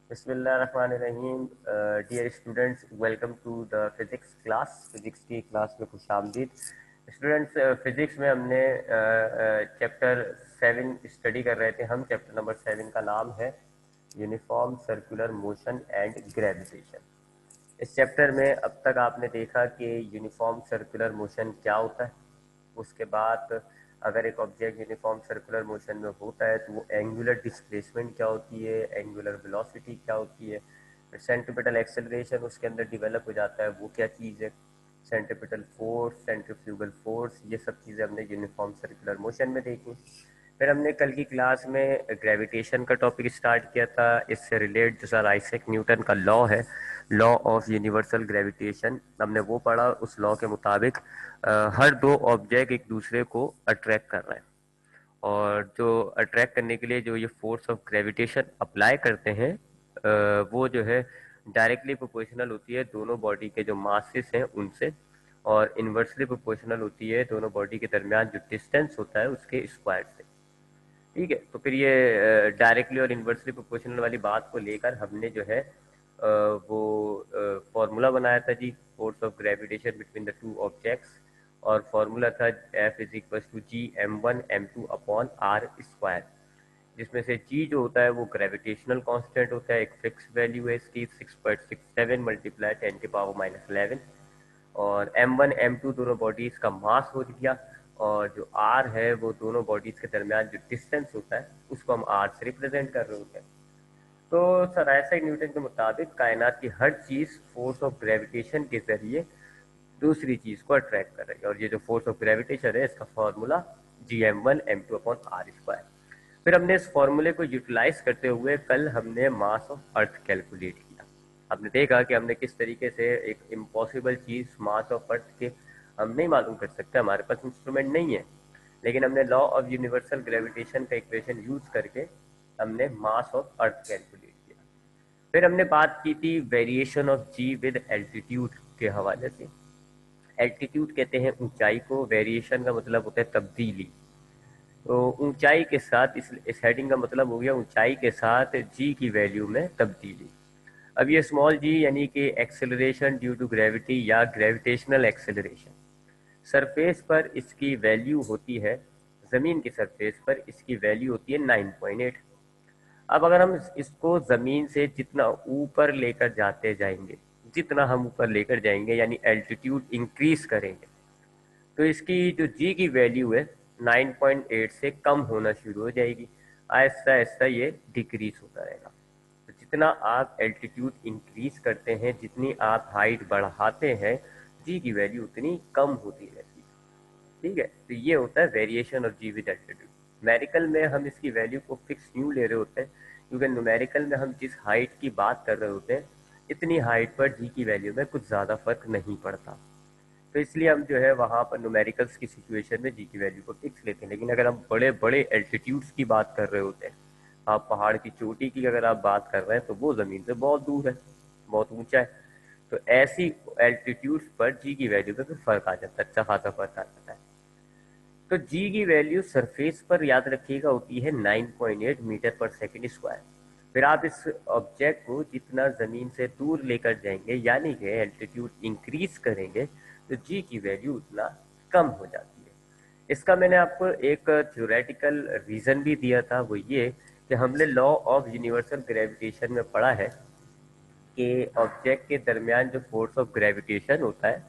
बिस्मिल्लाहिर्रहमानिर्रहीम। Dear students, welcome to the physics class. Physics की class में खुश आमदीद। स्टूडेंट्स, फिज़िक्स में हमने चैप्टर 7 स्टडी कर रहे थे। हम चैप्टर नंबर 7 का नाम है uniform circular motion and gravitation. इस चैप्टर में अब तक आपने देखा कि यूनिफॉर्म सर्कुलर मोशन क्या होता है। उसके बाद अगर एक ऑब्जेक्ट यूनिफॉर्म सर्कुलर मोशन में होता है तो वो एंगुलर डिस्प्लेसमेंट क्या होती है, एंगुलर वेलोसिटी क्या होती है, फिर सेंट्रीपिटल एक्सेलरेशन उसके अंदर डेवलप हो जाता है, वो क्या चीज़ है, सेंट्रीपिटल फोर्स, सेंट्रीफ्यूगल फोर्स, ये सब चीज़ें हमने यूनिफॉर्म सर्कुलर मोशन में देखी। फिर हमने कल की क्लास में ग्रेविटेशन का टॉपिक स्टार्ट किया था। इससे रिलेटेड जो सर आइजैक न्यूटन का लॉ है, लॉ ऑफ यूनिवर्सल ग्रेविटेशन, हमने वो पढ़ा। उस लॉ के मुताबिक हर दो ऑब्जेक्ट एक दूसरे को अट्रैक्ट कर रहे हैं, और जो अट्रैक्ट करने के लिए जो ये फोर्स ऑफ ग्रेविटेशन अप्लाई करते हैं वो जो है डायरेक्टली प्रोपोर्शनल होती है दोनों बॉडी के जो मासेस हैं उनसे, और इन्वर्सली प्रोपोर्शनल होती है दोनों बॉडी के दरमियान जो डिस्टेंस होता है उसके स्क्वायर से। ठीक है, तो फिर ये डायरेक्टली और इन्वर्सली प्रोपोर्शनल वाली बात को लेकर हमने जो है वो फॉर्मूला बनाया था जी, force of gravitation between the two objects. और फॉर्मूला था F is equal to G m1 m2 upon are square, जिसमें से जी जो होता है वो ग्रेविटेशनल कांस्टेंट होता है, एक फिक्स वैल्यू है इसकी 6.67 मल्टीप्लाई 10⁻11, और m1 m2 दोनों बॉडीज का मास हो गया, और जो r है वो दोनों बॉडीज के दरमियान जो डिस्टेंस होता है उसको हम r से रिप्रेजेंट कर रहे होते हैं। तो सर आइजैक न्यूटन के मुताबिक कायनात की हर चीज फोर्स ऑफ ग्रेविटेशन के जरिए दूसरी चीज को अट्रैक्ट कर रही है, और ये जो फोर्स ऑफ ग्रेविटेशन है इसका formula G m1 m2 upon are square. फिर हमने इस फॉर्मूले को यूटिलाइज करते हुए कल हमने मास ऑफ अर्थ कैलकुलेट किया। हमने देखा कि हमने किस तरीके से एक इम्पॉसिबल चीज मास ऑफ अर्थ के हम नहीं मालूम कर सकते, हमारे पास इंस्ट्रूमेंट नहीं है, लेकिन हमने लॉ ऑफ यूनिवर्सल ग्रेविटेशन का इक्वेशन यूज करके हमने मास ऑफ अर्थ कैलकुलेट किया। फिर हमने बात की थी variation of ji with altitude के हवाले से। एल्टीट्यूड कहते हैं ऊंचाई को, वेरिएशन का मतलब होता है तब्दीली। तो ऊंचाई के साथ इस हेडिंग का मतलब हो गया ऊंचाई के साथ जी की वैल्यू में तब्दीली। अब ये स्मॉल जी यानी कि एक्सेलरेशन ड्यू टू ग्रेविटी या ग्रेविटेशनल एक्सेलरेशन, सरफेस पर इसकी वैल्यू होती है, जमीन की सरफेस पर इसकी वैल्यू होती है 9.8। अब अगर हम इसको जमीन से जितना ऊपर लेकर जाते जाएंगे, जितना हम ऊपर लेकर जाएंगे यानी एल्टीट्यूड इंक्रीज करेंगे, तो इसकी जो जी की वैल्यू है 9.8 से कम होना शुरू हो जाएगी। आहिस्ता आहिस्ता ये डिक्रीज होता रहेगा। तो जितना आप एल्टीट्यूड इंक्रीज करते हैं, जितनी आप हाइट बढ़ाते हैं, जी की वैल्यू उतनी कम होती रहती है। ठीक है, तो ये होता है variation of ji with altitude. Numerical में हम इसकी वैल्यू को फिक्स क्यों ले रहे होते हैं, क्योंकि न्यूमेरिकल में हम जिस हाइट की बात कर रहे होते हैं इतनी हाइट पर जी की वैल्यू में कुछ ज़्यादा फर्क नहीं पड़ता। तो इसलिए हम जो है वहाँ पर न्यूमेरिकल्स की सिचुएशन में जी की वैल्यू को फिक्स लेते हैं। लेकिन अगर हम बड़े बड़े एल्टीट्यूड्स की बात कर रहे होते हैं, आप पहाड़ की चोटी की अगर आप बात कर रहे हैं, तो वो ज़मीन से बहुत दूर है, बहुत ऊंचा है। तो ऐसी एल्टीट्यूड्स पर जी की वैल्यू में फिर फर्क आ जाता है, अच्छा खासा फर्क आ जाता है। तो जी की वैल्यू सरफेस पर याद रखिएगा होती है 9.8 मीटर पर सेकेंड स्क्वायर। फिर आप इस ऑब्जेक्ट को जितना जमीन से दूर लेकर जाएंगे यानी कि एल्टीट्यूड इंक्रीज करेंगे, तो जी की वैल्यू उतना कम हो जाती है। इसका मैंने आपको एक थ्योरेटिकल रीजन भी दिया था, वो ये कि हमने लॉ ऑफ यूनिवर्सल ग्रेविटेशन में पढ़ा है कि ऑब्जेक्ट के दरमियान जो फोर्स ऑफ ग्रेविटेशन होता है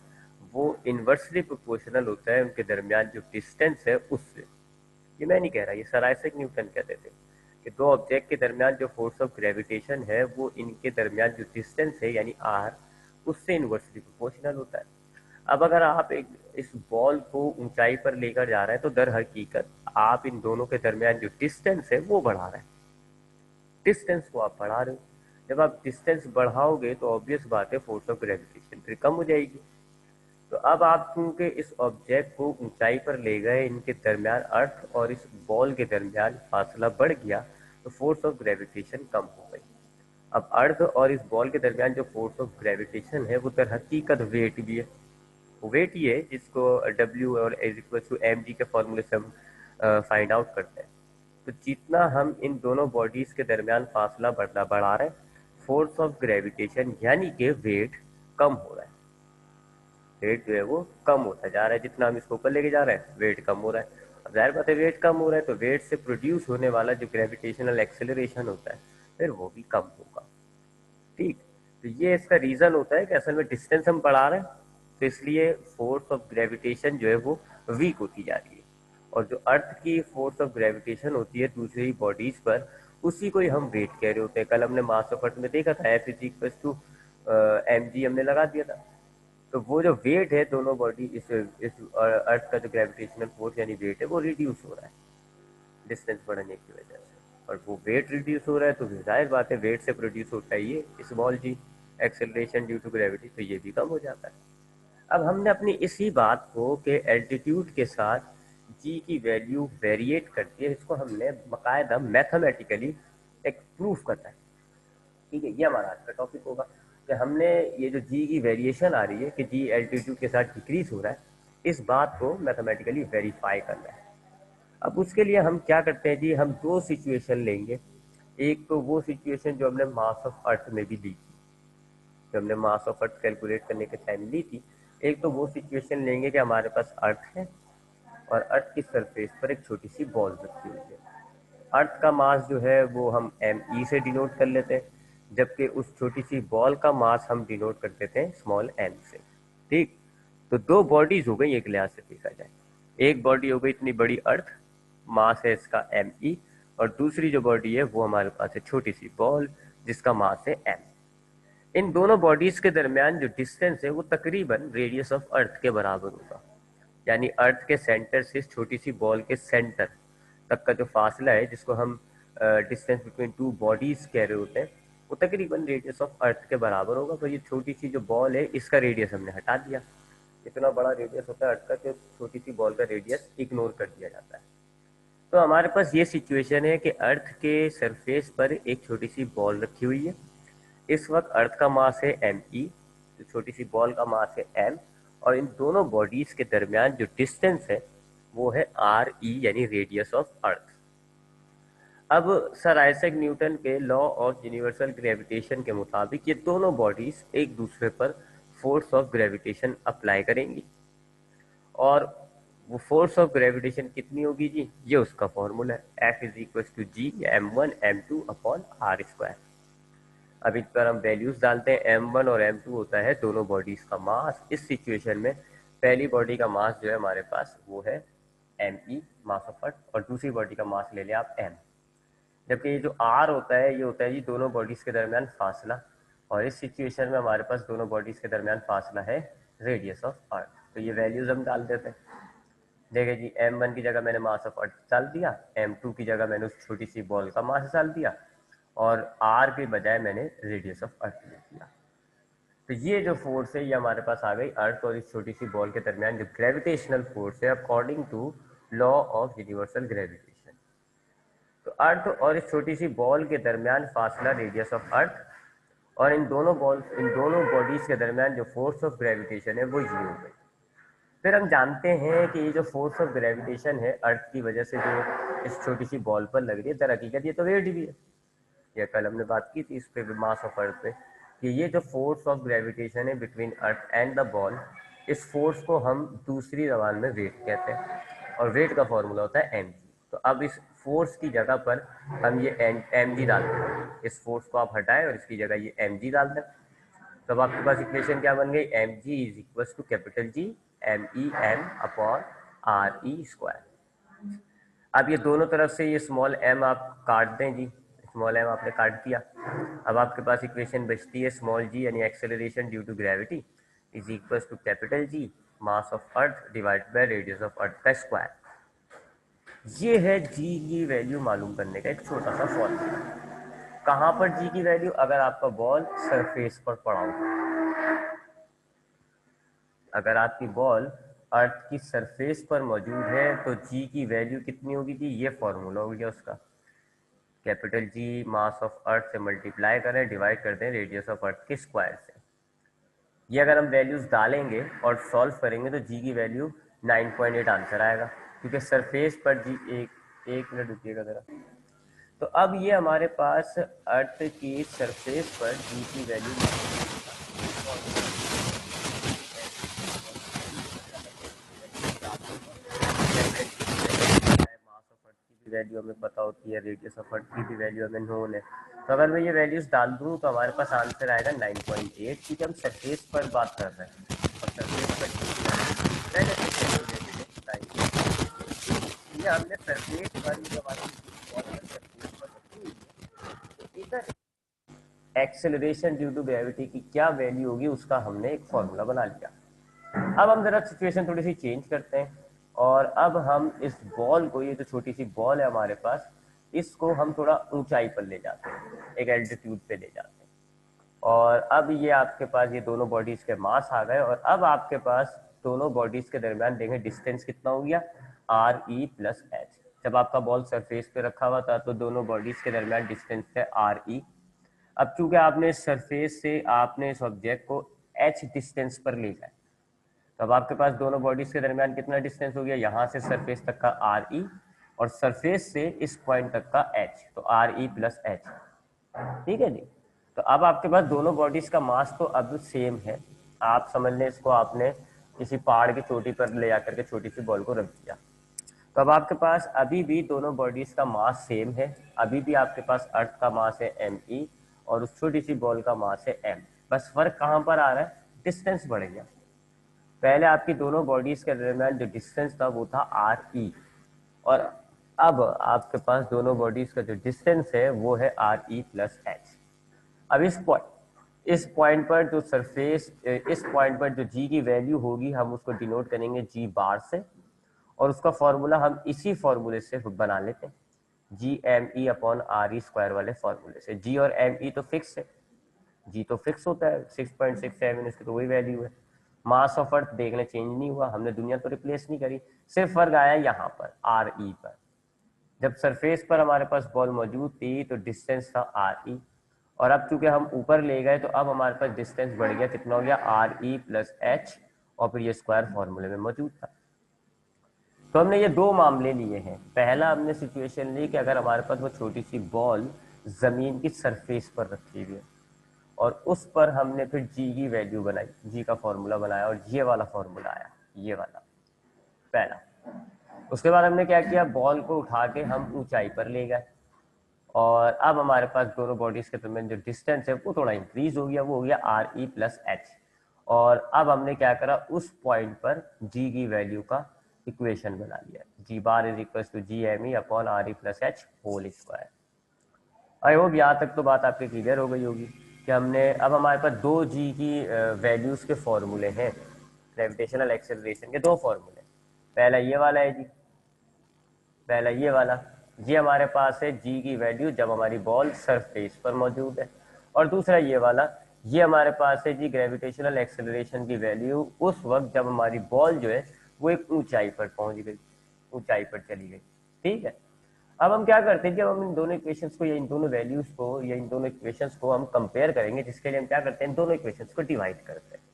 वो इन्वर्सली प्रोपोर्शनल होता है उनके दरमियान जो डिस्टेंस है उससे। ये मैं नहीं कह रहा, ये सर आइजैक न्यूटन कहते थे कि दो ऑब्जेक्ट के दरमियान जो फोर्स ऑफ ग्रेविटेशन है वो इनके दरमियान जो डिस्टेंस है यानी आर, उससे इन्वर्सली प्रोपोर्शनल होता है। अब अगर आप एक इस बॉल को ऊंचाई पर लेकर जा रहे हैं तो दर हकीकत आप इन दोनों के दरमियान जो डिस्टेंस है वो बढ़ा रहे हैं, डिस्टेंस को आप बढ़ा रहे हो। जब आप डिस्टेंस बढ़ाओगे तो ऑब्वियस बात है फोर्स ऑफ ग्रेविटेशन फिर कम हो जाएगी। तो अब आप चूंकि इस ऑब्जेक्ट को ऊंचाई पर ले गए, इनके दरमियान अर्थ और इस बॉल के दरमियान फासला बढ़ गया, तो फोर्स ऑफ ग्रेविटेशन कम हो गई। अब अर्थ और इस बॉल के दरमियान जो फोर्स ऑफ ग्रेविटेशन है वो दर हकीकत वेट भी है। वेट ये है जिसको डब्ल्यू और is equal to m g के फॉर्मूले से हम फाइंड आउट करते हैं। तो जितना हम इन दोनों बॉडीज के दरमियान फासला बढ़ा रहे हैं, फोर्स ऑफ ग्रेविटेशन यानी कि वेट कम हो रहा है, वेट जो है वो कम होता जा रहा है, जितना हम इसको ऊपर लेके जा रहे हैं वेट कम हो रहा है। अब जाहिर बात है वेट कम हो रहा है तो वेट से प्रोड्यूस होने वाला जो ग्रेविटेशनल एक्सेलरेशन होता है फिर वो भी कम होगा। ठीक, तो ये इसका रीजन होता है कि असल में डिस्टेंस हम बढ़ा रहे हैं तो इसलिए फोर्स ऑफ ग्रेविटेशन जो है वो वीक होती जा रही है। और जो अर्थ की फोर्स ऑफ ग्रेविटेशन होती है दूसरी बॉडीज पर, उसी को ही हम वेट कह रहे होते हैं। कल हमने मास ऑफ अर्थ में देखा था F is equal to mg हमने लगा दिया था। तो वो जो वेट है दोनों बॉडी इस अर्थ का जो ग्रेविटेशनल फोर्स यानी वेट है वो रिड्यूस हो रहा है डिस्टेंस बढ़ने की वजह से। और वो वेट रिड्यूस हो रहा है तो जाहिर बात है वेट से प्रोड्यूस होता है ये small g acceleration due to gravity, तो ये भी कम हो जाता है। अब हमने अपनी इसी बात को कि एल्टीट्यूड के साथ जी की वैल्यू वेरिएट करती है, इसको हमने बाकायदा मैथमेटिकली एक प्रूफ करना है। ठीक है, ये हमारा आज का टॉपिक होगा कि हमने ये जो जी की वेरिएशन आ रही है कि जी एल्टीट्यूड के साथ डिक्रीज हो रहा है, इस बात को मैथमेटिकली वेरीफाई करना है। अब उसके लिए हम क्या करते हैं जी, हम दो सिचुएशन लेंगे। एक तो वो सिचुएशन जो हमने मास ऑफ अर्थ में भी ली थी, जो हमने मास ऑफ अर्थ कैलकुलेट करने के टाइम ली थी। एक तो वो सिचुएशन लेंगे कि हमारे पास अर्थ है और अर्थ की सरफेस पर एक छोटी सी बॉल रखी हुई है। अर्थ का मास जो है वो हम एम ई से डिनोट कर लेते हैं, जबकि उस छोटी सी बॉल का मास हम डिनोट कर देते हैं स्मॉल एम से। ठीक, तो दो बॉडीज हो गई एक लिहाज से देखा जाए। एक बॉडी हो गई इतनी बड़ी अर्थ, मास है इसका एम ई, और दूसरी जो बॉडी है वो हमारे पास है छोटी सी बॉल जिसका मास है एम। इन दोनों बॉडीज के दरमियान जो डिस्टेंस है वो तकरीबन रेडियस ऑफ अर्थ के बराबर होगा। यानी अर्थ के सेंटर से इस छोटी सी बॉल के सेंटर तक का जो फासला है, जिसको हम डिस्टेंस बिटवीन टू बॉडीज कह रहे होते हैं, वो तकरीबन रेडियस ऑफ अर्थ के बराबर होगा। तो ये छोटी सी जो बॉल है इसका रेडियस हमने हटा दिया। इतना बड़ा रेडियस होता है अर्थ का कि छोटी सी बॉल का रेडियस इग्नोर कर दिया जाता है। तो हमारे पास ये सिचुएशन है कि अर्थ के सरफेस पर एक छोटी सी बॉल रखी हुई है। इस वक्त अर्थ का मास है एम ई, तो छोटी सी बॉल का मास है एम, और इन दोनों बॉडीज के दरमियान जो डिस्टेंस है वो है आर ई यानी रेडियस ऑफ अर्थ। अब सर आइजैक न्यूटन के लॉ ऑफ यूनिवर्सल ग्रेविटेशन के मुताबिक ये दोनों बॉडीज एक दूसरे पर फोर्स ऑफ ग्रेविटेशन अप्लाई करेंगी। और वो फोर्स ऑफ ग्रेविटेशन कितनी होगी जी, ये उसका फॉर्मूला है f is equal to g m1 m2 upon are square. अब इस पर हम वैल्यूज डालते हैं। m1 और m2 होता है दोनों बॉडीज का मास। इस सिचुएशन में पहली बॉडी का मास जो है हमारे पास वो है me मास ऑफ अर्थ, और दूसरी बॉडी का मास ले लिया आप m। जबकि ये जो r होता है ये होता है जी दोनों बॉडीज के दरमियान फासला, और इस सिचुएशन में हमारे पास दोनों बॉडीज के दरमियान फासला है रेडियस ऑफ अर्थ। तो ये वैल्यूज हम डाल देते हैं। देखिए जी m1 की जगह मैंने मास ऑफ अर्थ डाल दिया, m2 की जगह मैंने उस छोटी सी बॉल का मास डाल दिया, और r के बजाय मैंने रेडियस ऑफ अर्थ ले दिया। तो ये जो फोर्स है ये हमारे पास आ गई अर्थ और इस छोटी सी बॉल के दरमियान जो ग्रेविटेशनल फोर्स है according to law of universal gravitation. तो अर्थ और इस छोटी सी बॉल के दरमियान फासला रेडियस ऑफ अर्थ, और इन दोनों बॉडीज के दरमियान जो फोर्स ऑफ ग्रेविटेशन है वो ये हो गई। फिर हम जानते हैं कि ये जो फोर्स ऑफ ग्रेविटेशन है अर्थ की वजह से जो इस छोटी सी बॉल पर लग रही है, दर हकीकत ये तो वेट भी है। ये कल हमने बात की थी इस पे मास ऑफ अर्थ पे, कि ये जो फोर्स ऑफ ग्रेविटेशन है between earth and the ball, इस फोर्स को हम दूसरी जबान में वेट कहते हैं, और वेट का फॉर्मूला होता है एम जी। तो अब इस फोर्स की जगह पर हम ये एम जी डाल दें। इस फोर्स को आप हटाएं और इसकी जगह ये एम जी डाल दें। तब आपके पास इक्वेशन क्या बन गई, m g is equal to capital G M E M upon R E square. अब ये दोनों तरफ से ये स्मॉल एम आप काट दें जी, स्मॉल एम आपने काट दिया। अब आपके पास इक्वेशन बचती है स्मॉल जी यानी acceleration due to gravity is equal to capital G mass of earth divide by radius of earth का स्क्वायर। ये है जी की वैल्यू मालूम करने का एक छोटा सा फॉर्मूला। कहाँ पर जी की वैल्यू, अगर आपका बॉल सरफेस पर पड़ा हो, अगर आपकी बॉल अर्थ की सरफेस पर मौजूद है तो जी की वैल्यू कितनी होगी जी, ये फॉर्मूला हो गया उसका, कैपिटल जी मास ऑफ अर्थ से मल्टीप्लाई करें डिवाइड कर दें रेडियस ऑफ अर्थ के स्क्वायर से। ये अगर हम वैल्यूज डालेंगे और सॉल्व करेंगे तो जी की वैल्यू 9.8 आंसर आएगा, क्योंकि सरफेस पर जी एक मिनट रुकिएगा ज़रा, तो अब ये हमारे पास अर्थ की सरफेस पर जी की वैल्यू मास ऑफ अर्थ की भी वैल्यू हमें पता होती है, रेडियस ऑफ अर्थ की भी वैल्यू हमें नोन है। तो अगर मैं ये वैल्यूज डाल दूँ तो हमारे पास आंसर आएगा 9.8, क्योंकि हम सरफेस पर बात कर रहे हैं और सरफेस पर पहले ये हमने सरफेस पर जो हमारी सरफेस पर रखी हुई है, तो इधर एक्सेलरेशन ड्यू टू ग्रेविटी की क्या वैल्यू होगी उसका हमने एक फॉर्मूला बना लिया। अब हम जरा सिचुएशन थोड़ी सी चेंज करते हैं और अब हम इस बॉल को, ये जो छोटी सी बॉल है हमारे पास, इसको हम थोड़ा ऊंचाई पर ले जाते हैं, एक एल्टीट्यूड पे ले जाते हैं। और अब ये आपके पास ये दोनों बॉडीज के मास आ गए और अब आपके पास दोनों बॉडीज के दरमियान देखें डिस्टेंस कितना हो गया, आर ई प्लस एच। जब आपका बॉल सरफेस पे रखा हुआ था तो दोनों बॉडीज के दरमियान डिस्टेंस है आर ई। अब चूंकि आपने सरफेस से आपने इस ऑब्जेक्ट को एच डिस्टेंस पर ले जाए, तो अब आपके पास दोनों बॉडीज के दरमियान कितना डिस्टेंस हो गया, यहाँ से सरफेस तक का आर ई और सरफेस से इस पॉइंट तक का एच, तो आर ई प्लस एच। ठीक है जी। तो अब आपके पास दोनों बॉडीज का मास तो अब सेम है। आप समझ लें इसको, आपने किसी पहाड़ की चोटी पर ले जाकर के छोटी सी बॉल को रख दिया, तो अब आपके पास अभी भी दोनों बॉडीज का मास सेम है। अभी भी आपके पास अर्थ का मास है एम ई और उस छोटी सी बॉल का मास है एम। बस फर्क कहाँ पर आ रहा है, डिस्टेंस बढ़ गया। पहले आपकी दोनों बॉडीज के दरमियान जो डिस्टेंस था वो था आर ई, और अब आपके पास दोनों बॉडीज का जो डिस्टेंस है वो है आर ई प्लस एच। अब इस पॉइंट पर जो सरफेस, इस पॉइंट पर जो जी की वैल्यू होगी हम उसको डिनोट करेंगे जी बार से, और उसका फॉर्मूला हम इसी फॉर्मूले से बना लेते हैं, G M E upon R E square वाले फॉर्मूले से। जी और एम ई तो फिक्स है, जी तो फिक्स होता है 6.67, इसकी तो वही वैल्यू है। मास ऑफ अर्थ देखने चेंज नहीं हुआ, हमने दुनिया तो रिप्लेस नहीं करी, सिर्फ फर्क आया यहाँ पर आर ई पर। जब सरफेस पर हमारे पास बॉल मौजूद थी तो डिस्टेंस था आर ई, और अब चूंकि हम ऊपर ले गए तो अब हमारे पास डिस्टेंस बढ़ गया, कितना हो गया, आर ई प्लस एच, और फिर ये स्क्वायर फॉर्मूले में मौजूद था। तो हमने ये दो मामले लिए हैं। पहला हमने सिचुएशन ली कि अगर हमारे पास वो छोटी सी बॉल जमीन की सरफेस पर रखी हुई है और उस पर हमने फिर जी की वैल्यू बनाई, जी का फॉर्मूला बनाया और ये वाला फॉर्मूला आया, ये वाला पहला। उसके बाद हमने क्या किया, बॉल को उठा के हम ऊंचाई पर ले गए और अब हमारे पास दोनों बॉडीज के दरमियान जो डिस्टेंस है वो थोड़ा इंक्रीज हो गया, वो हो गया आर ई प्लस एच। और अब हमने क्या करा, उस पॉइंट पर जी की वैल्यू का इक्वेशन बना लिया, G bar is equal to G M E upon are E plus H whole square. I hope यहाँ तक तो बात आपकी क्लियर हो गई होगी कि हमने, अब हमारे पास दो जी की वैल्यूज के फॉर्मूले हैं, ग्रेविटेशनल एक्सेलरेशन के दो फॉर्मूले। पहला ये वाला है जी, पहला ये वाला, ये हमारे पास है जी की वैल्यू जब हमारी बॉल सरफेस पर मौजूद है, और दूसरा ये वाला, ये हमारे पास है जी ग्रेविटेशनल एक्सेलरेशन की वैल्यू उस वक्त जब हमारी बॉल जो है वो एक ऊंचाई पर पहुंच गई, ऊंचाई पर चली गई। ठीक है। अब हम क्या करते हैं, जब हम इन दोनों इक्वेशंस को या इन दोनों वैल्यूज को या इन दोनों इक्वेशंस को हम कंपेयर करेंगे, जिसके लिए हम क्या करते हैं, दोनों इक्वेशंस को डिवाइड करते हैं।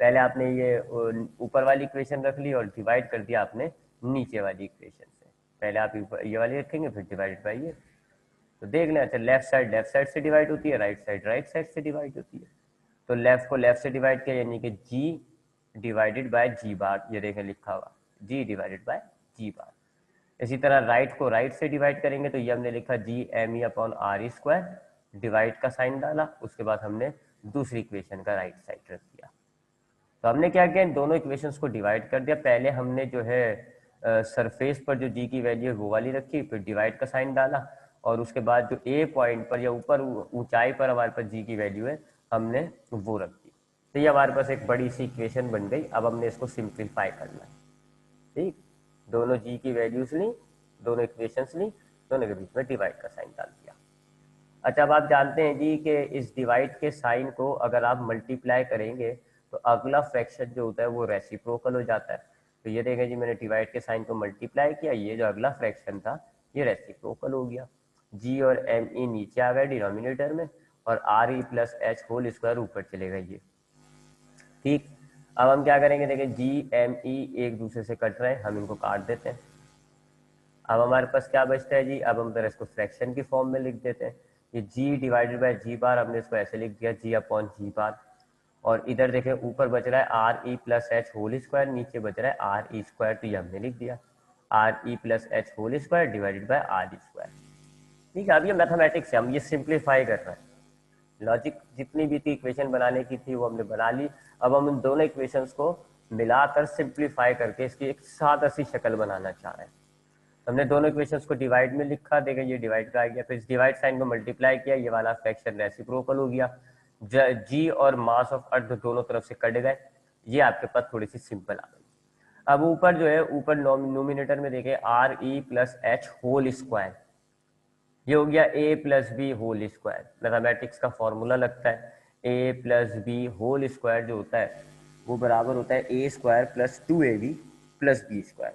पहले आपने ये ऊपर वाली इक्वेशन रख ली और डिवाइड कर दिया आपने नीचे वाली इक्वेशन से। पहले आप ये वाली रखेंगे फिर डिवाइडेड बाई ये, तो देख लें। अच्छा, लेफ्ट साइड से डिवाइड होती है, राइट साइड से डिवाइड होती है। तो लेफ्ट को लेफ्ट से डिवाइड किया यानी कि जी डिवाइडेड बाय जी बार, ये देखें लिखा हुआ जी डिवाइडेड बाय जी बार। इसी तरह राइट को राइट से डिवाइड करेंगे तो ये हमने लिखा G M E upon R E square, divide का साइन डाला, उसके बाद हमने दूसरी इक्वेशन का राइट साइड रख दिया। तो हमने क्या किया, इन दोनों इक्वेशंस को डिवाइड कर दिया। पहले हमने जो है सरफेस पर जो जी की वैल्यू है वो वाली रखी, फिर डिवाइड का साइन डाला, और उसके बाद जो ए पॉइंट पर या ऊपर ऊंचाई पर हमारे पास जी की वैल्यू है हमने वो रख दी। तो ये हमारे पास एक बड़ी सी इक्वेशन बन गई। अब हमने इसको सिंप्लीफाई करना है। ठीक, दोनों जी की वैल्यूज ली, दोनों इक्वेशंस ली, दोनों के बीच में डिवाइड का साइन डाल दिया। अच्छा, अब आप जानते हैं जी कि इस डिवाइड के साइन को अगर आप मल्टीप्लाई करेंगे तो अगला फ्रैक्शन जो होता है वो रेसिप्रोकल हो जाता है। तो ये देखें जी, मैंने डिवाइड के साइन को मल्टीप्लाई किया, ये जो अगला फ्रैक्शन था ये रेसिप्रोकल हो गया। जी और एम ई नीचे आ गए डिनोमिनेटर में, और R E plus H whole square ऊपर चले गए ये। ठीक, अब हम क्या करेंगे, देखें जी एम ई एक दूसरे से कट रहे हैं, हम इनको काट देते हैं। अब हमारे पास क्या बचता है जी, अब हम जरा इसको फ्रैक्शन की फॉर्म में लिख देते हैं। ये जी डिवाइडेड बाय जी बार, हमने इसको ऐसे लिख दिया जी अपॉन जी बार। और इधर देखें ऊपर बच रहा है R E plus H whole square, नीचे बच रहा है आर ई स्क्वायर, तो ये हमने लिख दिया R E plus H whole square divided by R E square. ठीक है, अब ये मैथमेटिक्स है, हम ये सिंप्लीफाई कर रहे हैं। लॉजिक जितनी भी थी इक्वेशन बनाने की थी वो हमने बना ली। अब हम उन दोनों इक्वेशंस को मिलाकर सिंप्लीफाई करके इसकी एक सादा सी शक्ल बनाना चाह रहे हैं। हमने दोनों इक्वेशंस को डिवाइड में लिखा, देखा ये डिवाइड का आ गया, फिर इस डिवाइड साइन को मल्टीप्लाई किया, ये वाला फ्रैक्शन रेसिप्रोकल हो गया। जी और मास ऑफ अर्थ दोनों तरफ से कट गए, ये आपके पास थोड़ी सी सिंपल आ गई। अब ऊपर जो है, ऊपर नोमिनेटर में देखें R E plus H whole square, ये हो गया A plus B whole square. Mathematics का फॉर्मूला लगता है A plus B whole square जो होता है वो बराबर होता है A square plus 2ab plus B square.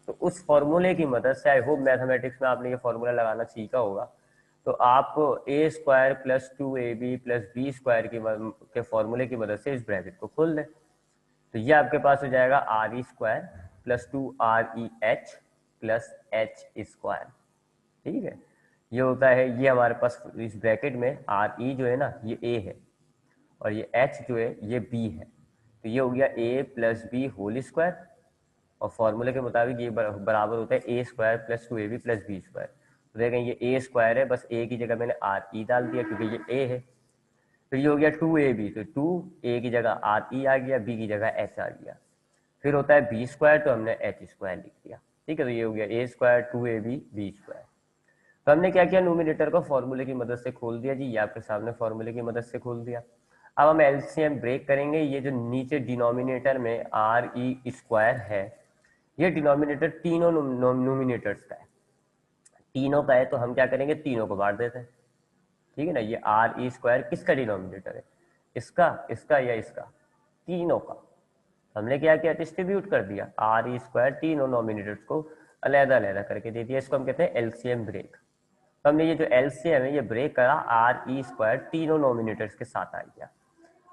तो उस फॉर्मूले की मदद से, आई होप मैथमेटिक्स में आपने ये फॉर्मूला लगाना सीखा होगा, तो आप A square plus 2ab plus B square के फॉर्मूले की मदद से इस ब्रैकेट को खोल दें। तो ये आपके पास हो जाएगा R E square plus 2REH plus H square. ठीक है, ये होता है, ये हमारे पास इस ब्रैकेट में आर ई जो है ना ये ए है और ये एच जो है ये बी है, तो ये हो गया A plus B whole square, और फॉर्मूले के मुताबिक ये बराबर होता है A square plus 2ab plus B square. तो देखें ये ए स्क्वायर है, बस ए की जगह मैंने आर ई डाल दिया क्योंकि ये ए है। फिर ये हो गया 2ab, तो 2a की जगह आर ई आ गया, बी की जगह एच आ गया। फिर होता है बी स्क्वायर, तो हमने एच स्क्वायर लिख दिया। ठीक है, तो ये हो गया A square 2ab B square. तो हमने क्या किया, नोमिनेटर को फॉर्मूले की मदद से खोल दिया जी, ये आपके सामने फॉर्मूले की मदद से खोल दिया। अब हम एलसीएम ब्रेक करेंगे, ये जो नीचे डिनोमिनेटर में आर ई स्क्वायर है, ये डिनोमिनेटर तीनों नोमिनेटर्स का है, तीनों का है, तो हम क्या करेंगे तीनों को बांट देते हैं। ठीक है ना, ये आर ई स्क्वायर किसका डिनोमिनेटर है, इसका, इसका या इसका, तीनों का। हमने क्या किया, डिस्ट्रीब्यूट कर दिया आर ई स्क्वायर तीनों नोमिनेटर्स को अलग अलग करके दे दिया, इसको हम कहते हैं एलसीएम ब्रेक। तो हमने ये जो एलसीएम है ये ब्रेक करा, आर ई स्क्वायर तीनों नोमिनेटर्स के साथ आ गया।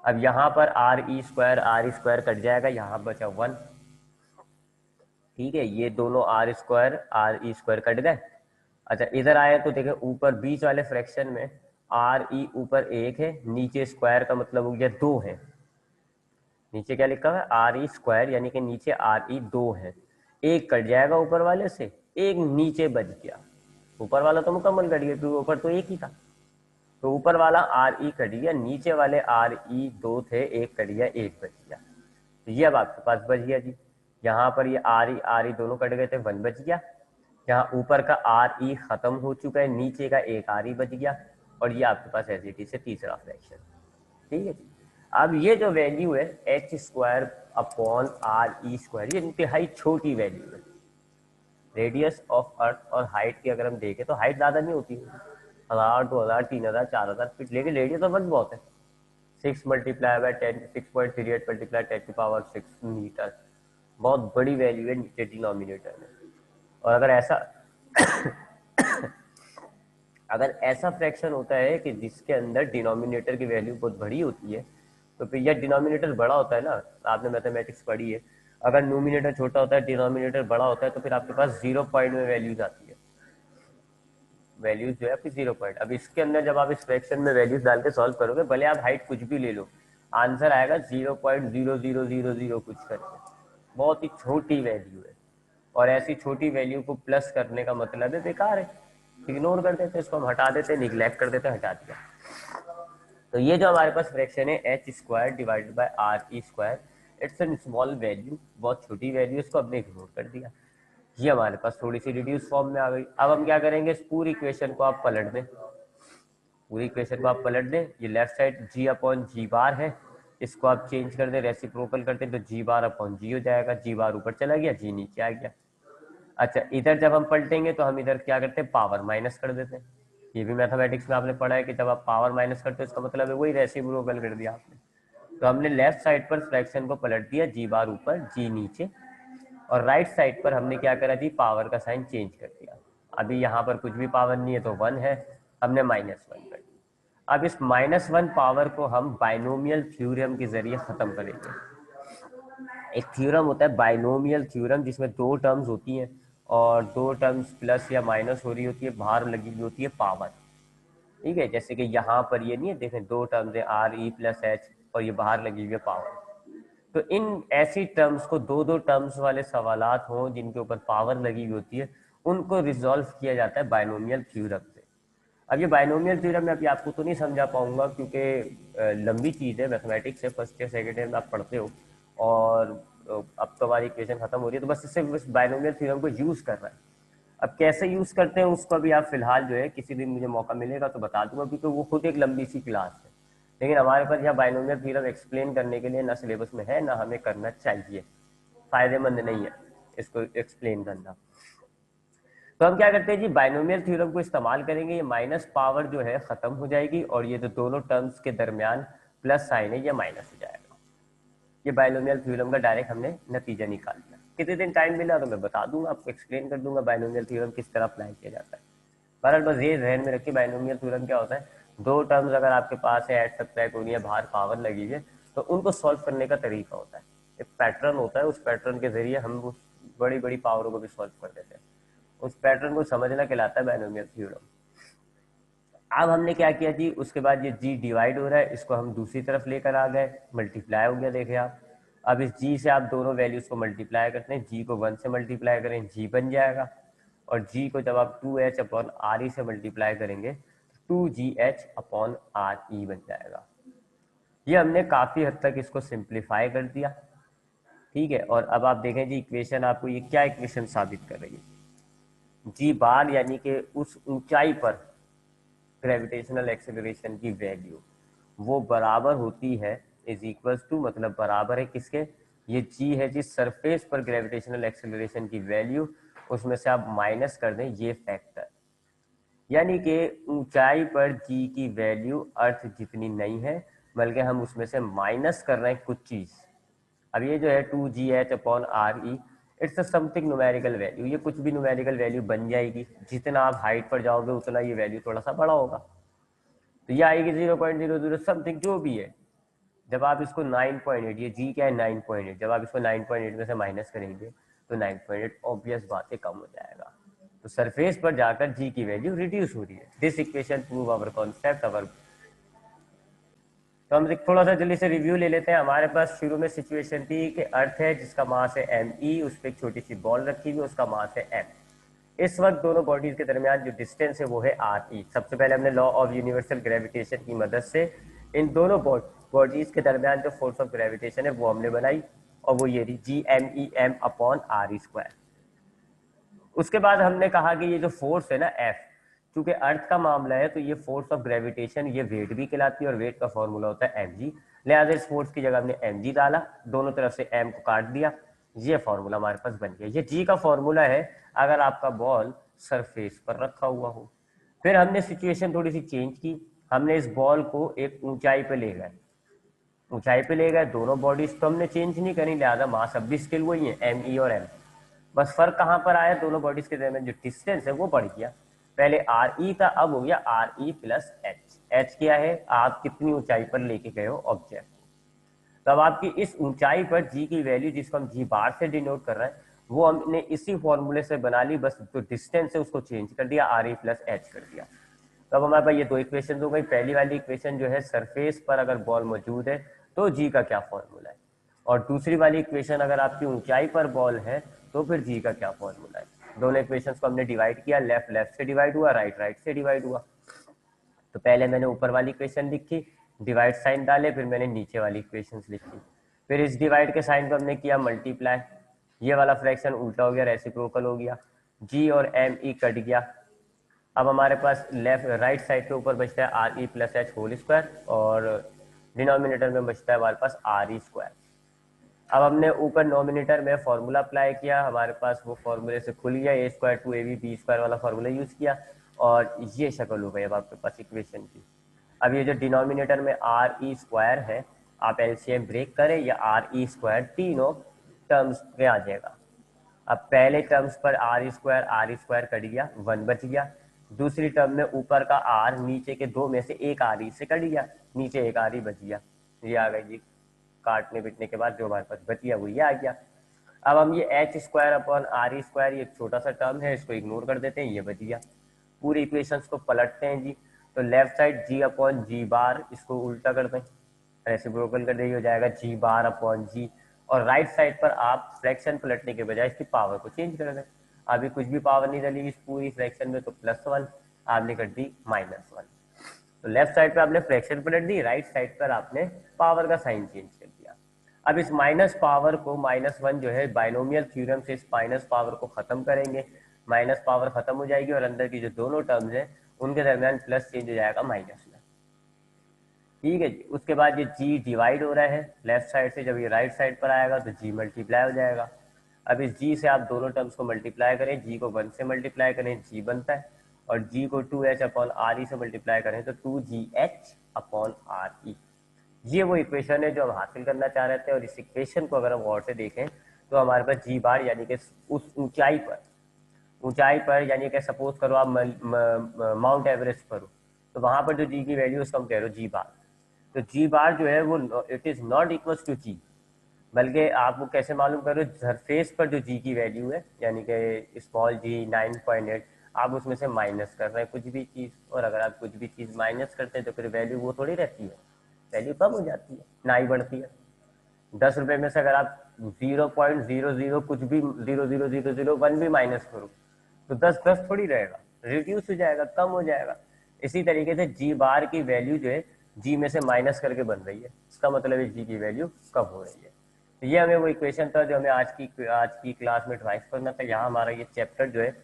अब यहाँ पर आर ई स्क्वायर कट जाएगा, यहाँ बचा 1। ठीक है, ये दोनों आर ई स्क्वायर कट गए। अच्छा इधर आए तो देखें ऊपर बीच वाले फ्रैक्शन में आर ई ऊपर 1 है, नीचे स्क्वायर का मतलब हो गया 2 है। नीचे क्या लिखा हुआ है आर ई स्क्वायर, यानी कि नीचे आर ई 2 है, एक कट जाएगा ऊपर वाले से, एक नीचे बच गया। ऊपर वाला तो मुकम्मल कट गया क्योंकि ऊपर तो एक ही था, तो ऊपर वाला आर ई कट गया, नीचे वाले आर ई 2 थे, एक कट गया, एक बच गया। तो ये अब आपके पास बच गया जी, यहाँ पर ये आर ई दोनों कट गए थे, 1 बच गया। यहाँ ऊपर का आर ई खत्म हो चुका है, नीचे का एक आर ई बच गया, और ये आपके पास एज इट इज से तीसरा फ्रैक्शन। ठीक है जी, अब ये जो वैल्यू है H square upon R E square, ये इंतहाई छोटी वैल्यू है। रेडियस ऑफ अर्थ और हाइट की अगर हम देखें तो हाइट ज़्यादा नहीं होती है, 1000, 2000, 3000, 4000 फीट, लेकिन रेडियस ऑफ अर्थ बहुत है, 6 मल्टीप्लाई बाय 10, 6.38 मल्टीप्लाई 10⁶ मीटर, बहुत बड़ी वैल्यू है नीचे डिनोमिनेटर में। और अगर ऐसा फ्रैक्शन होता है कि जिसके अंदर डिनोमिनेटर की वैल्यू बहुत बड़ी होती है, तो फिर यह डिनोमिनेटर बड़ा होता है ना, आपने मैथमेटिक्स पढ़ी है, अगर नोमिनेटर छोटा होता है डिनोमिनेटर बड़ा होता है, तो फिर आपके पास 0 पॉइंट में वैल्यूज आती है, वैल्यूज जो है आपकी 0 पॉइंट। अब इसके अंदर जब आप इस फ्रैक्शन में वैल्यूज डाल के सॉल्व करोगे, भले आप हाइट कुछ भी ले लो, आंसर आएगा 0.0000 कुछ करके, बहुत ही छोटी वैल्यू है। और ऐसी छोटी वैल्यू को प्लस करने का मतलब है बेकार है, इग्नोर कर देते, इसको हम हटा देते, निगलेक्ट कर देते, हटा दिया। तो ये जो हमारे पास फ्रैक्शन है H square divided by R E square, it's an small value, बहुत छोटी वैल्यू, इसको हमने इग्नोर कर दिया। ये हमारे पास थोड़ी सी रिड्यूस फॉर्म में आ गई। अब हम क्या करेंगे, इस पूरी इक्वेशन को आप पलट दें, पूरी इक्वेशन को आप पलट दें, ये लेफ्ट साइड जी अपॉन जी बार है, इसको आप चेंज कर दें, रेसिप्रोकल करते हैं, तो जी बार अपॉन जी हो जाएगा, जी बार ऊपर चला गया, जी नीचे आ गया। अच्छा इधर जब हम पलटेंगे तो हम इधर क्या करते हैं, पावर माइनस कर देते हैं। ये भी मैथमेटिक्स में आपने पढ़ा है कि जब आप पावर माइनस करते हो इसका मतलब है वही रेसिप्रोकल कर दिया आपने। तो हमने लेफ्ट साइड पर फ्रैक्शन को पलट दिया, जी बार ऊपर जी नीचे, और राइट साइड पर हमने क्या करा जी, पावर का साइन चेंज कर दिया। अभी यहाँ पर कुछ भी पावर नहीं है तो 1 है, हमने -1 कर दिया। अब इस -1 पावर को हम बाइनोमियल थ्योरम के जरिए खत्म करेंगे। एक थ्योरम होता है बाइनोमियल थ्योरम, जिसमें 2 टर्म्स होती हैं और दो टर्म्स प्लस या माइनस हो रही होती है, बाहर लगी हुई होती है पावर। ठीक है, जैसे कि यहाँ पर ये नहीं है, देखें दो टर्म्स है आर ई प्लस एच और ये बाहर लगी हुई है पावर। तो इन ऐसी टर्म्स को, दो दो टर्म्स वाले सवालात हों जिनके ऊपर पावर लगी हुई होती है, उनको रिजॉल्व किया जाता है बायनोमियल थ्योरम से। अब ये बायनोमियल थ्योरम मैं अभी आपको तो नहीं समझा पाऊंगा क्योंकि लंबी चीज़ है, मैथमेटिक्स है, फर्स्ट ईयर सेकेंड ईयर में आप पढ़ते हो और अब तो हमारी इक्वेशन खत्म हो रही है, तो बस इससे बस बायनोमियल थ्योरम को यूज़ कर रहा है। अब कैसे यूज़ करते हैं उसको अभी आप फिलहाल जो है किसी दिन मुझे मौका मिलेगा तो बता दूंगा, क्योंकि वो खुद एक लंबी सी क्लास है। लेकिन हमारे पास यहाँ बायनोमियल थ्योरम एक्सप्लेन करने के लिए ना सिलेबस में है, ना हमें करना चाहिए, फायदेमंद नहीं है इसको एक्सप्लेन करना। तो हम क्या करते हैं जी, बायनोमियल थ्योरम को इस्तेमाल करेंगे, ये माइनस पावर जो है खत्म हो जाएगी और ये जो दोनों टर्म्स के दरमियान प्लस साइन है ये माइनस हो जाएगा। ये बायनोमियल थ्योरम का डायरेक्ट हमने नतीजा निकाल लिया। कितने दिन टाइम मिला तो मैं बता दूंगा आपको, एक्सप्लेन कर दूंगा बायनोमियल थ्योरम किस तरह अप्लाई किया जाता है। बहरहाल बस ये ध्यान में रखिए, बायनोमियल थ्योरम क्या होता है, दो टर्म्स अगर आपके पास है, ऐड सब्ट्रैक्ट हो रही है, बाहर पावर लगी है, तो उनको सॉल्व करने का तरीका होता है, एक पैटर्न होता है, उस पैटर्न के जरिए हम उस बड़ी बड़ी पावरों को भी सॉल्व कर देते हैं। उस पैटर्न को समझना कहलाता है बायनोमियल थ्योरम। अब हमने क्या किया जी, उसके बाद ये जी डिवाइड हो रहा है, इसको हम दूसरी तरफ लेकर आ गए, मल्टीप्लाई हो गया, देखे आप। अब इस जी से आप दोनों वैल्यूज को मल्टीप्लाई करते हैं, जी को 1 से मल्टीप्लाई करें जी बन जाएगा, और जी को जब आप 2h अपॉन आर ई से मल्टीप्लाई करेंगे तो 2gh अपॉन आर ई बन जाएगा। ये हमने काफ़ी हद तक इसको सिंप्लीफाई कर दिया। ठीक है, और अब आप देखें जी इक्वेशन आपको ये क्या इक्वेशन साबित कर रही है, जी बार यानी कि उस ऊंचाई पर ग्रेविटेशनल एक्सेलरेशन की वैल्यू वो बराबर होती है, इज इक्वल्स टू, मतलब बराबर है किसके, ये जी है जी सरफेस पर ग्रेविटेशनल एक्सेलरेशन की वैल्यू, उसमें से आप माइनस कर दें ये फैक्टर, यानी कि ऊंचाई पर जी की वैल्यू अर्थ जितनी नहीं है, बल्कि हम उसमें से माइनस कर रहे हैं कुछ चीज। अब ये जो है 2gh upon R E, it's a something numerical value, ये कुछ भी न्यूमेरिकल वैल्यू बन जाएगी, जितना आप हाइट पर जाओगे उतना ये वैल्यू थोड़ा सा बड़ा होगा, तो ये आएगी 0.00 समथिंग जो भी है। जब आप इसको 9.8, ये जी क्या है 9.8, जब आप इसको 9.8 में से माइनस करेंगे तो 9.8 ऑब्वियस बात है कम हो जाएगा, तो सरफेस पर जाकर जी की वैल्यू रिड्यूस हो रही है। This equation prove our concept our. तो हम थोड़ा सा जल्दी से रिव्यू ले लेते हैं। हमारे पास शुरू में सिचुएशन थी कि अर्थ है जिसका मास है एम ई, उस पर एक छोटी सी बॉल रखी हुई, उसका मास है एम। इस वक्त दोनों बॉडीज के दरमियान जो डिस्टेंस है वो है आर ई। सबसे पहले हमने लॉ ऑफ यूनिवर्सल ग्रेविटेशन की मदद से इन दोनों बॉडीज के दरमियान जो फोर्स ऑफ ग्रेविटेशन है वो हमने बनाई, और वो ये रही G M E M upon R E square. उसके बाद हमने कहा कि ये जो फोर्स है ना एफ, क्योंकि अर्थ का मामला है तो ये फोर्स ऑफ ग्रेविटेशन ये वेट भी कहलाती है, और वेट का फॉर्मूला होता है एम जी, लिहाजा इस फोर्स की जगह हमने एम जी डाला, दोनों तरफ से एम को काट दिया, ये फॉर्मूला हमारे पास बन गया। ये जी का फॉर्मूला है अगर आपका बॉल सरफेस पर रखा हुआ हो। फिर हमने सिचुएशन थोड़ी सी चेंज की, हमने इस बॉल को एक ऊंचाई पे ले गए, ऊंचाई पे ले गए, दोनों बॉडीज तो हमने चेंज नहीं करी, लिहाजा मास अब भी स्टिल वही है एम ई और एम। बस फर्क कहाँ पर आया, दोनों बॉडीज के दरमियान जो डिस्टेंस है वो बढ़ गया, पहले आर ई था अब हो गया are E plus H. H क्या है, आप कितनी ऊंचाई पर लेके गए हो ऑब्जेक्ट। तब आपकी इस ऊंचाई पर जी की वैल्यू जिसको हम जी बार से डिनोट कर रहे हैं वो हमने इसी फॉर्मूले से बना ली, बस जो डिस्टेंस है उसको चेंज कर दिया, आर ई प्लस एच कर दिया। तब हमारे पास ये दो इक्वेशन हो गई। पहली वाली इक्वेशन जो है सरफेस पर अगर बॉल मौजूद है तो जी का क्या फॉर्मूला है, और दूसरी वाली इक्वेशन अगर आपकी ऊंचाई पर बॉल है तो फिर जी का क्या फॉर्मूला है। दोनों इक्वेशन को हमने डिवाइड किया, लेफ्ट लेफ्ट से डिवाइड हुआ, राइट राइट से डिवाइड हुआ। तो पहले मैंने ऊपर वाली इक्वेशन लिखी, डिवाइड साइन डाले, फिर मैंने नीचे वाली इक्वेशन लिखी, फिर इस डिवाइड के साइन को हमने किया मल्टीप्लाई, ये वाला फ्रैक्शन उल्टा हो गया, रेसिप्रोकल हो गया, जी और एम ई कट गया। अब हमारे पास लेफ्ट राइट साइड के ऊपर बचता है R E plus H whole square, और डिनोमिनेटर में बचता है हमारे पास आर ई स्क्वायर। अब हमने ऊपर नोमिनेटर में फॉर्मूला अप्लाई किया, हमारे पास वो फॉर्मूले से खुल गया, A square two A B square वाला फॉर्मूला यूज किया, और ये शक्ल हो गई अब आपके पास इक्वेशन की। अब ये जो डिनोमिनेटर में आर ई स्क्वायर है, आप एलसीएम ब्रेक करें या आर ई स्क्वायर तीनों टर्म्स में आ जाएगा। अब पहले टर्म्स पर आर स्क्वायर कट गया, 1 बच गया। दूसरी टर्म में ऊपर का आर नीचे के दो में से एक आर ई से कट गया, नीचे एक आर ई बच गया, ये आ गई जी। काटने पिटने के बाद जो हमारे पास बच गया वो ये आ गया। अब हम ये H square upon R E square, ये एक छोटा सा टर्म है, इसको इग्नोर कर देते हैं, ये बच गया। पूरी इक्वेशंस को पलटते हैं जी, तो लेफ्ट साइड जी अपॉन जी बार, इसको उल्टा कर दें, रेसिप्रोकल कर दें, हो जाएगा जी बार अपॉन जी। और राइट साइड पर आप फ्रैक्शन पलटने के बजाय इसकी पावर को चेंज कर दें। अभी कुछ भी पावर नहीं डली इस पूरी फ्रैक्शन में, तो +1 आपने कर दी -1। तो लेफ्ट साइड पर आपने फ्रैक्शन पलट दी, राइट साइड पर आपने पावर का साइन चेंज कर दिया। अब इस माइनस पावर को, -1 जो है बाइनोमियल थ्योरम से इस माइनस पावर को खत्म करेंगे, माइनस पावर खत्म हो जाएगी और अंदर की जो दोनों टर्म्स हैं उनके दरमियान प्लस चेंज हो जाएगा माइनस में। ठीक है जी। उसके बाद ये जी डिवाइड हो रहा है लेफ्ट साइड से, जब ये राइट साइड पर आएगा तो जी मल्टीप्लाई हो जाएगा। अब इस जी से आप दोनों टर्म्स को मल्टीप्लाई करें, जी को 1 से मल्टीप्लाई करें, जी बनता है, और जी को 2h अपॉन आर ई से मल्टीप्लाई करें तो 2gh अपॉन आर ई। ये वो इक्वेशन है जो हम हासिल करना चाह रहे थे। और इस इक्वेशन को अगर हम और से देखें तो हमारे पास जी बार यानी कि उस ऊंचाई पर यानी कि सपोज करो आप माउंट एवरेस्ट पर हो, तो वहां पर जो जी की वैल्यू उसको हम कह रहे हो जी बार। तो जी बार जो है वो it is not equal to G, बल्कि आप वो कैसे मालूम करो, सरफेस पर जो जी की वैल्यू है यानी कि स्मॉल जी 9.8, आप उसमें से माइनस कर रहे हैं कुछ भी चीज़, और अगर आप कुछ भी चीज़ माइनस करते हैं तो फिर वैल्यू वो थोड़ी रहती है, वैल्यू कम हो जाती है ना ही बढ़ती है। 10 रुपए में से अगर आप 0.00 कुछ भी 0.0001 भी माइनस करो तो 10 थोड़ी रहेगा, रिड्यूस हो जाएगा, कम हो जाएगा। इसी तरीके से जी बार की वैल्यू जो है जी में से माइनस करके बन रही है, इसका मतलब है जी की वैल्यू कम हो रही है। तो ये हमें वो इक्वेशन था जो हमें आज की क्लास में ड्राइव करना था। यहाँ हमारा ये चैप्टर जो है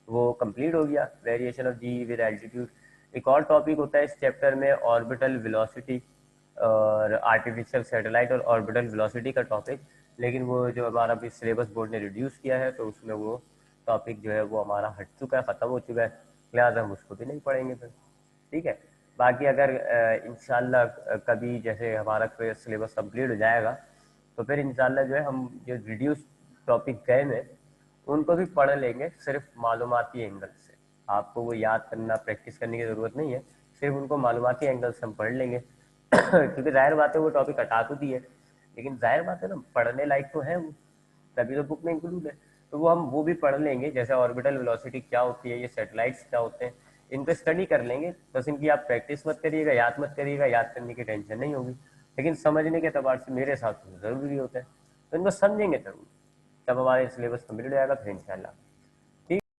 वो कंप्लीट हो गया, variation of ji with altitude. एक और टॉपिक होता है इस चैप्टर में, ऑर्बिटल वेलोसिटी और आर्टिफिशियल सैटेलाइट और ऑर्बिटल वेलोसिटी का टॉपिक, लेकिन वो जो हमारा भी सिलेबस बोर्ड ने रिड्यूस किया है तो उसमें वो टॉपिक जो है वो हमारा हट चुका है, ख़त्म हो चुका है, लिहाजा हम उसको भी नहीं पढ़ेंगे फिर। ठीक है। बाकी अगर इंशाल्लाह कभी जैसे हमारा सिलेबस कंप्लीट हो जाएगा तो फिर इंशाल्लाह जो है हम जो रिड्यूस टॉपिक गए में उनको भी पढ़ लेंगे, सिर्फ मालूमाती एंगल से। आपको वो याद करना, प्रैक्टिस करने की ज़रूरत नहीं है, सिर्फ उनको मालूमाती एंगल से हम पढ़ लेंगे क्योंकि जाहिर बात है वो टॉपिक हटा तो दिए, लेकिन जाहिर बात है ना पढ़ने लायक तो है वो, तभी तो बुक में इंक्लूड है। तो वो हम वो भी पढ़ लेंगे, जैसे ऑर्बिटल वेलोसिटी क्या होती है, ये सैटेलाइट्स क्या होते हैं, इनको स्टडी कर लेंगे। बस इनकी आप प्रैक्टिस मत करिएगा, याद मत करिएगा, याद करने की टेंशन नहीं होगी, लेकिन समझने के एतबार से मेरे हिसाब से ज़रूरी होता है, तो इनको समझेंगे जरूर। जब हमारे सिलेबस कंप्लीट हो जाएगा फिर इंशाल्लाह